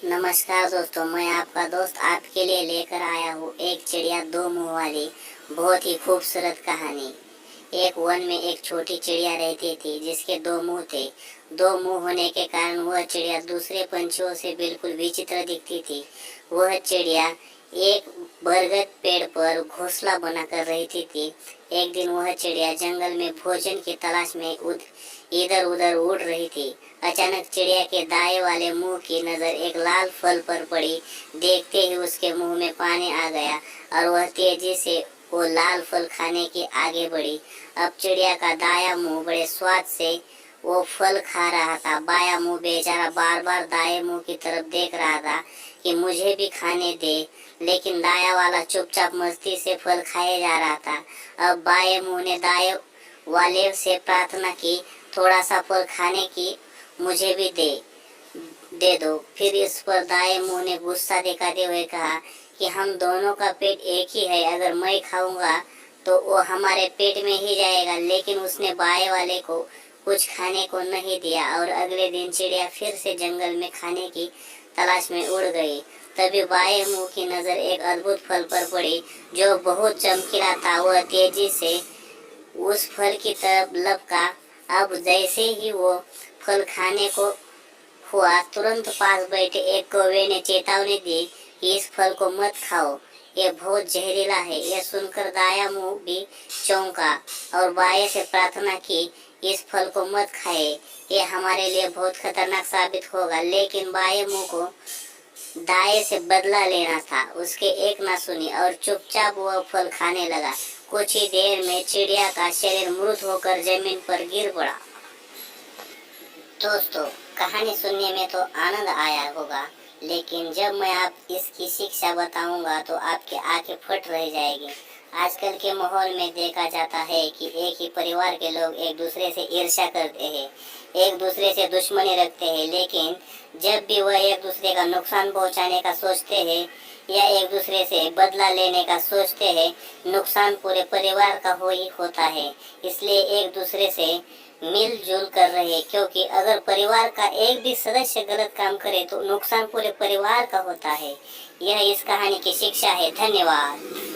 नमस्कार दोस्तों, मैं आपका दोस्त आपके लिए लेकर आया हूँ एक चिड़िया दो मुंह वाली बहुत ही खूबसूरत कहानी। एक वन में एक छोटी चिड़िया रहती थी जिसके दो मुंह थे। दो मुंह होने के कारण वह चिड़िया दूसरे पंछियों से बिल्कुल विचित्र दिखती थी। वह चिड़िया एक बरगद पेड़ पर घोंसला बनाकर रहती थी। एक दिन वह चिड़िया जंगल में भोजन की तलाश में इधर उधर उड़ रही थी। अचानक चिड़िया के दाएं वाले मुंह की नजर एक लाल फल पर पड़ी। देखते ही उसके मुंह में पानी आ गया और वह तेजी से वो लाल फल खाने की आगे बढ़ी। अब चिड़िया का दायां मुंह बड़े स्वाद से वो फल खा रहा था। बायां मुंह बेचारा बार बार दाएं मुंह की तरफ देख रहा था कि मुझे भी खाने दे, लेकिन दाया वाला चुपचाप मस्ती से फल खाए जा रहा था। अब बाएं मुंह ने दाएं वाले से प्रार्थना की, थोड़ा सा फल खाने की, मुझे भी दे दो। फिर इस पर दाएं मुंह ने गुस्सा दिखाते हुए कहा कि हम दोनों का पेट एक ही है, अगर मैं खाऊंगा तो वो हमारे पेट में ही जाएगा। लेकिन उसने बाएं वाले को कुछ खाने को नहीं दिया और अगले दिन चिड़िया फिर से जंगल में खाने की तलाश में उड़ गई। तभी बाएं मुंह की नजर एक अद्भुत फल पर पड़ी जो बहुत चमकीला था। वह तेजी से उस फल की तरफ लपका। अब जैसे ही वो फल खाने को हुआ, तुरंत पास बैठे एक कौवे ने चेतावनी दी कि इस फल को मत खाओ, ये बहुत जहरीला है। यह सुनकर दायां मुंह भी चौंका और बाएं से प्रार्थना की, इस फल को मत खाए, ये हमारे लिए बहुत खतरनाक साबित होगा। लेकिन बाएं मुंह को दाएं से बदला लेना था। उसके एक ना सुनी और चुपचाप वह फल खाने लगा। कुछ ही देर में चिड़िया का शरीर मृत होकर जमीन पर गिर पड़ा। दोस्तों, कहानी सुनने में तो आनंद आया होगा, लेकिन जब मैं आप इसकी शिक्षा बताऊंगा तो आपकी आंखें फट रह जाएगी। आजकल के माहौल में देखा जाता है कि एक ही परिवार के लोग एक दूसरे से ईर्ष्या करते हैं, एक दूसरे से दुश्मनी रखते हैं, लेकिन जब भी वह एक दूसरे का नुकसान पहुंचाने का सोचते हैं या एक दूसरे से बदला लेने का सोचते हैं, नुकसान पूरे परिवार का ही होता है। इसलिए एक दूसरे से मिलजुल कर रहे, क्योंकि अगर परिवार का एक भी सदस्य गलत काम करे तो नुकसान पूरे परिवार का होता है। यह इस कहानी की शिक्षा है। धन्यवाद।